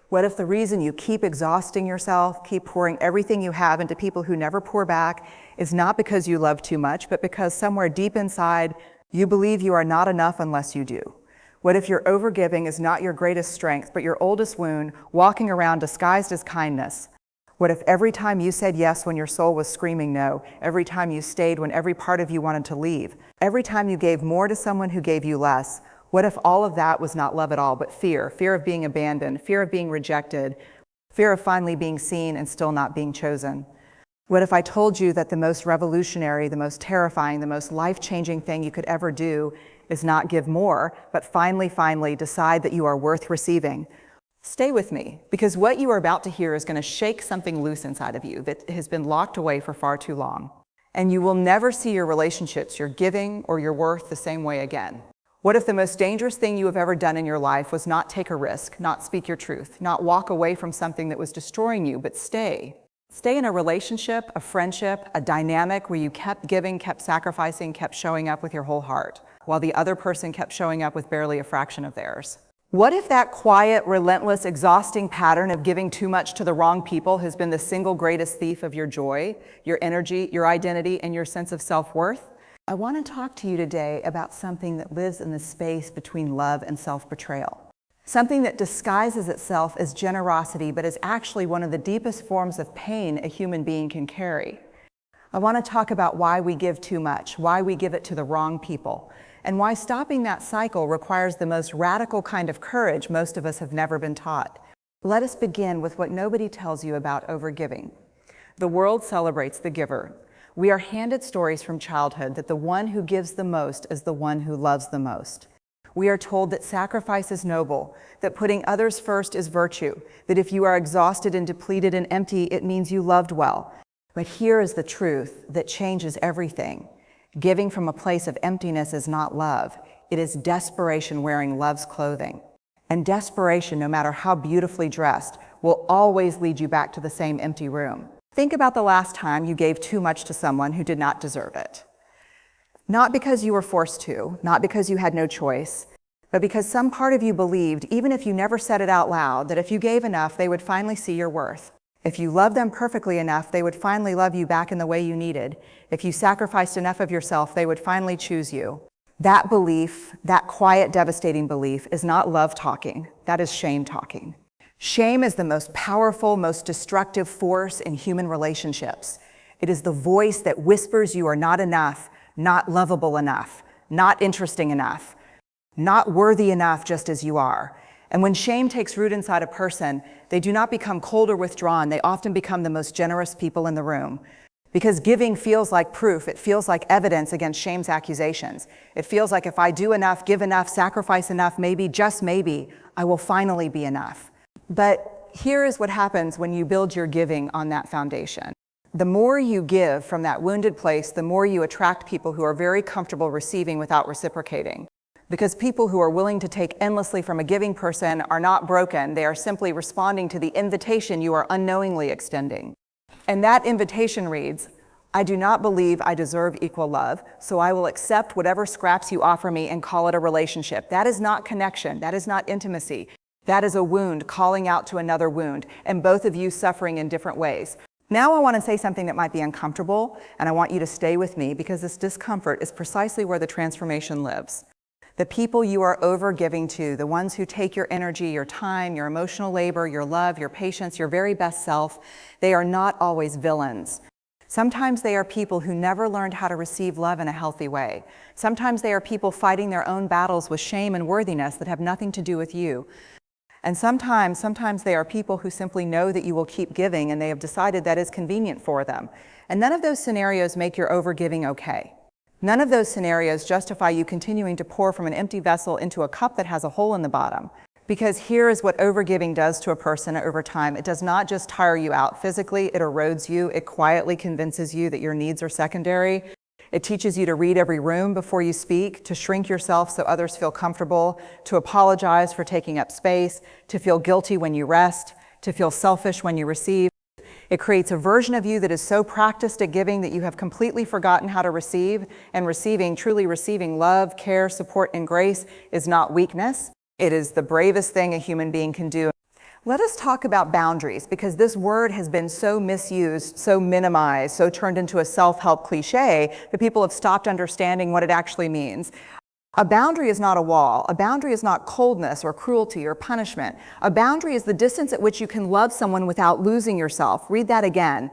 What if the reason you keep exhausting yourself, keep pouring everything you have into people who never pour back, is not because you love too much, but because somewhere deep inside, you believe you are not enough unless you do? What if your overgiving is not your greatest strength, but your oldest wound, walking around disguised as kindness? What if every time you said yes when your soul was screaming no, every time you stayed when every part of you wanted to leave, every time you gave more to someone who gave you less, what if all of that was not love at all, but fear? Fear of being abandoned, fear of being rejected, fear of finally being seen and still not being chosen? What if I told you that the most revolutionary, the most terrifying, the most life-changing thing you could ever do is not give more, but finally decide that you are worth receiving? Stay with me, because what you are about to hear is going to shake something loose inside of you that has been locked away for far too long. And you will never see your relationships, your giving, or your worth the same way again. What if the most dangerous thing you have ever done in your life was not take a risk, not speak your truth, not walk away from something that was destroying you, but stay? Stay in a relationship, a friendship, a dynamic where you kept giving, kept sacrificing, kept showing up with your whole heart, while the other person kept showing up with barely a fraction of theirs. What if that quiet, relentless, exhausting pattern of giving too much to the wrong people has been the single greatest thief of your joy, your energy, your identity, and your sense of self-worth? I want to talk to you today about something that lives in the space between love and self-betrayal. Something that disguises itself as generosity, but is actually one of the deepest forms of pain a human being can carry. I want to talk about why we give too much, why we give it to the wrong people, and why stopping that cycle requires the most radical kind of courage most of us have never been taught. Let us begin with what nobody tells you about overgiving. The world celebrates the giver. We are handed stories from childhood that the one who gives the most is the one who loves the most. We are told that sacrifice is noble, that putting others first is virtue, that if you are exhausted and depleted and empty, it means you loved well. But here is the truth that changes everything. Giving from a place of emptiness is not love. It is desperation wearing love's clothing. And desperation, no matter how beautifully dressed, will always lead you back to the same empty room. Think about the last time you gave too much to someone who did not deserve it. Not because you were forced to, not because you had no choice, but because some part of you believed, even if you never said it out loud, that if you gave enough, they would finally see your worth. If you loved them perfectly enough, they would finally love you back in the way you needed. If you sacrificed enough of yourself, they would finally choose you. That belief, that quiet, devastating belief, is not love talking. That is shame talking. Shame is the most powerful, most destructive force in human relationships. It is the voice that whispers you are not enough, not lovable enough, not interesting enough, not worthy enough just as you are. And when shame takes root inside a person, they do not become cold or withdrawn. They often become the most generous people in the room. Because giving feels like proof. It feels like evidence against shame's accusations. It feels like if I do enough, give enough, sacrifice enough, maybe, just maybe, I will finally be enough. But here is what happens when you build your giving on that foundation. The more you give from that wounded place, the more you attract people who are very comfortable receiving without reciprocating. Because people who are willing to take endlessly from a giving person are not broken. They are simply responding to the invitation you are unknowingly extending. And that invitation reads, I do not believe I deserve equal love, so I will accept whatever scraps you offer me and call it a relationship. That is not connection. That is not intimacy. That is a wound calling out to another wound, and both of you suffering in different ways. Now I want to say something that might be uncomfortable, and I want you to stay with me because this discomfort is precisely where the transformation lives. The people you are over-giving to, the ones who take your energy, your time, your emotional labor, your love, your patience, your very best self, they are not always villains. Sometimes they are people who never learned how to receive love in a healthy way. Sometimes they are people fighting their own battles with shame and worthiness that have nothing to do with you. And sometimes they are people who simply know that you will keep giving and they have decided that is convenient for them. And none of those scenarios make your over-giving okay. None of those scenarios justify you continuing to pour from an empty vessel into a cup that has a hole in the bottom. Because here is what overgiving does to a person over time. It does not just tire you out physically, it erodes you. It quietly convinces you that your needs are secondary. It teaches you to read every room before you speak, to shrink yourself so others feel comfortable, to apologize for taking up space, to feel guilty when you rest, to feel selfish when you receive. It creates a version of you that is so practiced at giving that you have completely forgotten how to receive, and truly receiving love, care, support, and grace is not weakness. It is the bravest thing a human being can do. Let us talk about boundaries, because this word has been so misused, so minimized, so turned into a self-help cliche that people have stopped understanding what it actually means. A boundary is not a wall. A boundary is not coldness or cruelty or punishment. A boundary is the distance at which you can love someone without losing yourself. Read that again.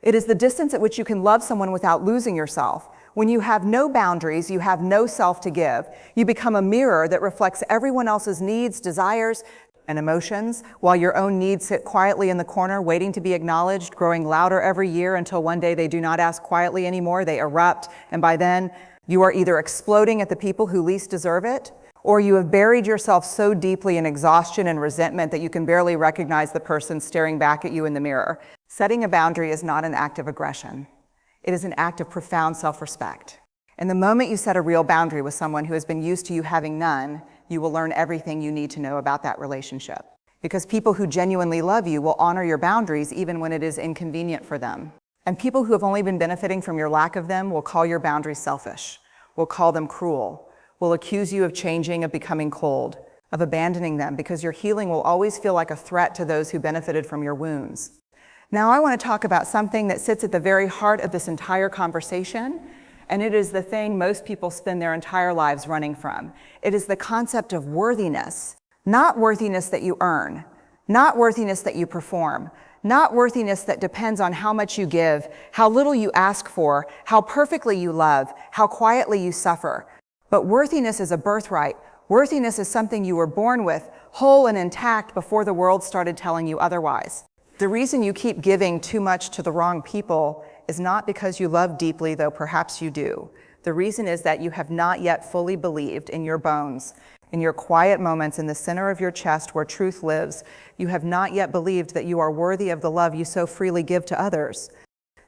It is the distance at which you can love someone without losing yourself. When you have no boundaries, you have no self to give. You become a mirror that reflects everyone else's needs, desires, and emotions, while your own needs sit quietly in the corner, waiting to be acknowledged, growing louder every year until one day they do not ask quietly anymore, they erupt, and by then, you are either exploding at the people who least deserve it, or you have buried yourself so deeply in exhaustion and resentment that you can barely recognize the person staring back at you in the mirror. Setting a boundary is not an act of aggression. It is an act of profound self-respect. And the moment you set a real boundary with someone who has been used to you having none, you will learn everything you need to know about that relationship. Because people who genuinely love you will honor your boundaries even when it is inconvenient for them. And people who have only been benefiting from your lack of them will call your boundaries selfish, will call them cruel, will accuse you of changing, of becoming cold, of abandoning them, because your healing will always feel like a threat to those who benefited from your wounds. Now I want to talk about something that sits at the very heart of this entire conversation, and it is the thing most people spend their entire lives running from. It is the concept of worthiness. Not worthiness that you earn, not worthiness that you perform, not worthiness that depends on how much you give, how little you ask for, how perfectly you love, how quietly you suffer. But worthiness is a birthright. Worthiness is something you were born with, whole and intact before the world started telling you otherwise. The reason you keep giving too much to the wrong people is not because you love deeply, though perhaps you do. The reason is that you have not yet fully believed in your bones, in your quiet moments in the center of your chest where truth lives. You have not yet believed that you are worthy of the love you so freely give to others.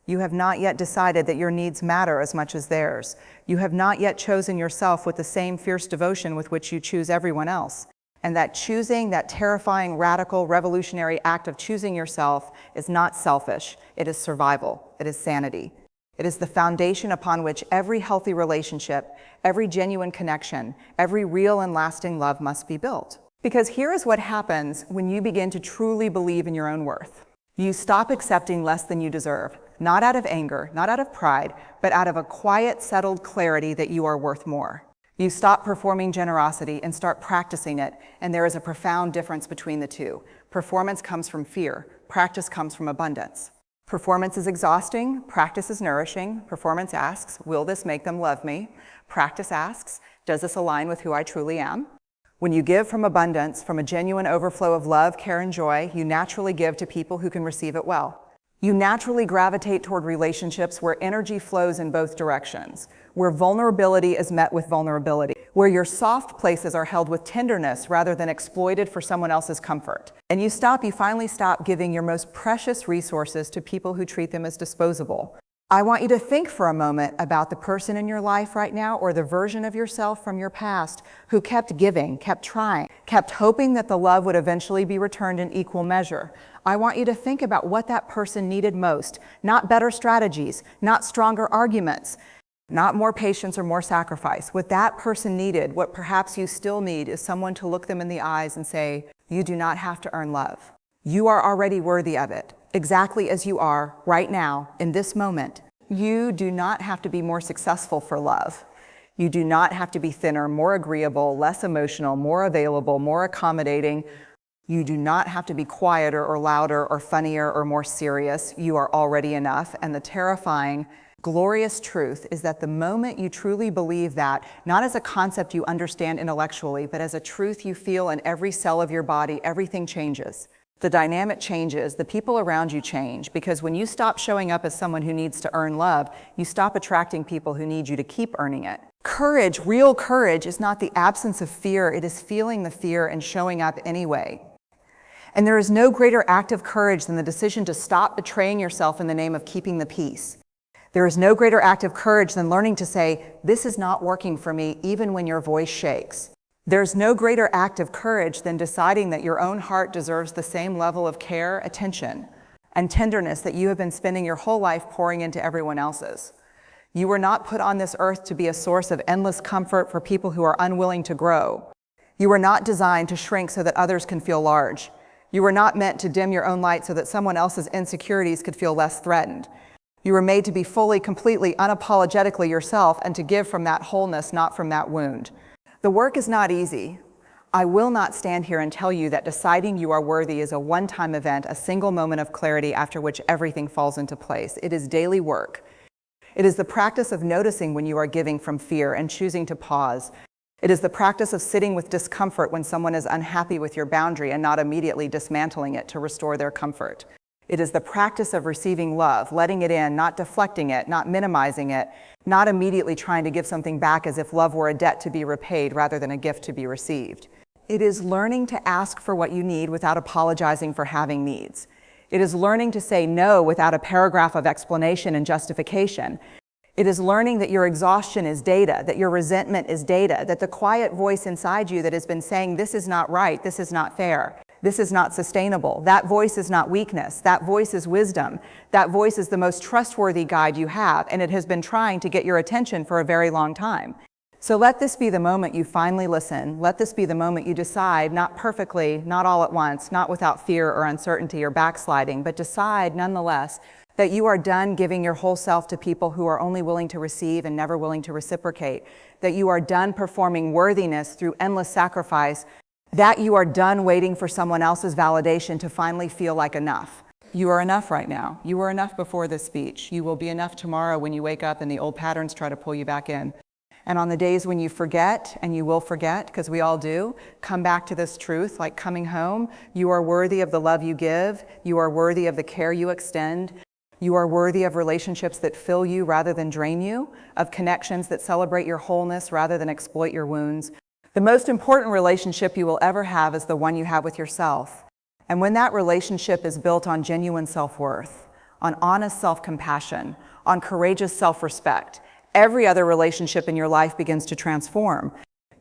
You have not yet decided that your needs matter as much as theirs. You have not yet chosen yourself with the same fierce devotion with which you choose everyone else. And that choosing, that terrifying, radical, revolutionary act of choosing yourself is not selfish. It is survival. It is sanity. It is the foundation upon which every healthy relationship, every genuine connection, every real and lasting love must be built. Because here is what happens when you begin to truly believe in your own worth. You stop accepting less than you deserve, not out of anger, not out of pride, but out of a quiet, settled clarity that you are worth more. You stop performing generosity and start practicing it, and there is a profound difference between the two. Performance comes from fear. Practice comes from abundance. Performance is exhausting. Practice is nourishing. Performance asks, will this make them love me? Practice asks, does this align with who I truly am? When you give from abundance, from a genuine overflow of love, care, and joy, you naturally give to people who can receive it well. You naturally gravitate toward relationships where energy flows in both directions, where vulnerability is met with vulnerability, where your soft places are held with tenderness rather than exploited for someone else's comfort. And you finally stop giving your most precious resources to people who treat them as disposable. I want you to think for a moment about the person in your life right now, or the version of yourself from your past who kept giving, kept trying, kept hoping that the love would eventually be returned in equal measure. I want you to think about what that person needed most, not better strategies, not stronger arguments, not more patience or more sacrifice. What that person needed, what perhaps you still need, is someone to look them in the eyes and say, you do not have to earn love. You are already worthy of it, exactly as you are right now, in this moment. You do not have to be more successful for love. You do not have to be thinner, more agreeable, less emotional, more available, more accommodating. You do not have to be quieter or louder or funnier or more serious. You are already enough. And the terrifying, glorious truth is that the moment you truly believe that, not as a concept you understand intellectually, but as a truth you feel in every cell of your body, everything changes. The dynamic changes, the people around you change, because when you stop showing up as someone who needs to earn love, you stop attracting people who need you to keep earning it. Courage, real courage, is not the absence of fear, it is feeling the fear and showing up anyway. And there is no greater act of courage than the decision to stop betraying yourself in the name of keeping the peace. There is no greater act of courage than learning to say, this is not working for me, even when your voice shakes. There's no greater act of courage than deciding that your own heart deserves the same level of care, attention, and tenderness that you have been spending your whole life pouring into everyone else's. You were not put on this earth to be a source of endless comfort for people who are unwilling to grow. You were not designed to shrink so that others can feel large. You were not meant to dim your own light so that someone else's insecurities could feel less threatened. You were made to be fully, completely, unapologetically yourself and to give from that wholeness, not from that wound. The work is not easy. I will not stand here and tell you that deciding you are worthy is a one-time event, a single moment of clarity after which everything falls into place. It is daily work. It is the practice of noticing when you are giving from fear and choosing to pause. It is the practice of sitting with discomfort when someone is unhappy with your boundary and not immediately dismantling it to restore their comfort. It is the practice of receiving love, letting it in, not deflecting it, not minimizing it, not immediately trying to give something back as if love were a debt to be repaid rather than a gift to be received. It is learning to ask for what you need without apologizing for having needs. It is learning to say no without a paragraph of explanation and justification. It is learning that your exhaustion is data, that your resentment is data, that the quiet voice inside you that has been saying, this is not right, this is not fair, this is not sustainable, that voice is not weakness, that voice is wisdom, that voice is the most trustworthy guide you have, and it has been trying to get your attention for a very long time. So let this be the moment you finally listen. Let this be the moment you decide, not perfectly, not all at once, not without fear or uncertainty or backsliding, but decide nonetheless that you are done giving your whole self to people who are only willing to receive and never willing to reciprocate, that you are done performing worthiness through endless sacrifice, that you are done waiting for someone else's validation to finally feel like enough. You are enough right now. You were enough before this speech. You will be enough tomorrow when you wake up and the old patterns try to pull you back in. And on the days when you forget, and you will forget, because we all do, come back to this truth, like coming home. You are worthy of the love you give. You are worthy of the care you extend. You are worthy of relationships that fill you rather than drain you, of connections that celebrate your wholeness rather than exploit your wounds. The most important relationship you will ever have is the one you have with yourself. And when that relationship is built on genuine self-worth, on honest self-compassion, on courageous self-respect, every other relationship in your life begins to transform,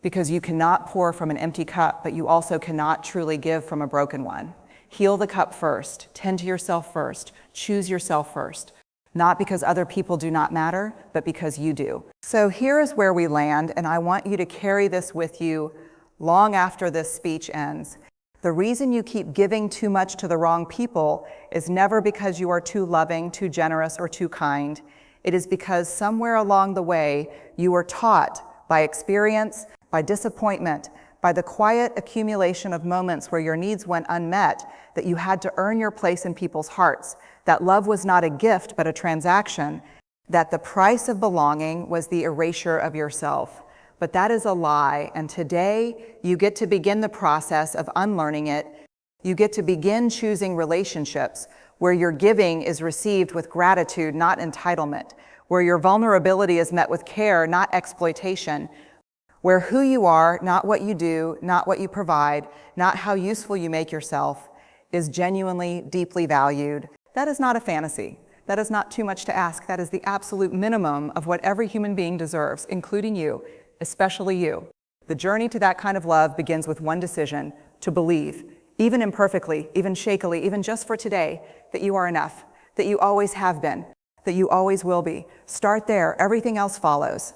because you cannot pour from an empty cup, but you also cannot truly give from a broken one. Heal the cup first, tend to yourself first, choose yourself first, not because other people do not matter, but because you do. So here is where we land, and I want you to carry this with you long after this speech ends. The reason you keep giving too much to the wrong people is never because you are too loving, too generous, or too kind. It is because somewhere along the way, you were taught by experience, by disappointment, by the quiet accumulation of moments where your needs went unmet, that you had to earn your place in people's hearts, that love was not a gift but a transaction, that the price of belonging was the erasure of yourself. But that is a lie, and today you get to begin the process of unlearning it. You get to begin choosing relationships where your giving is received with gratitude, not entitlement, where your vulnerability is met with care, not exploitation, where who you are, not what you do, not what you provide, not how useful you make yourself, is genuinely, deeply valued. That is not a fantasy. That is not too much to ask. That is the absolute minimum of what every human being deserves, including you, especially you. The journey to that kind of love begins with one decision: to believe, even imperfectly, even shakily, even just for today, that you are enough, that you always have been, that you always will be. Start there. Everything else follows.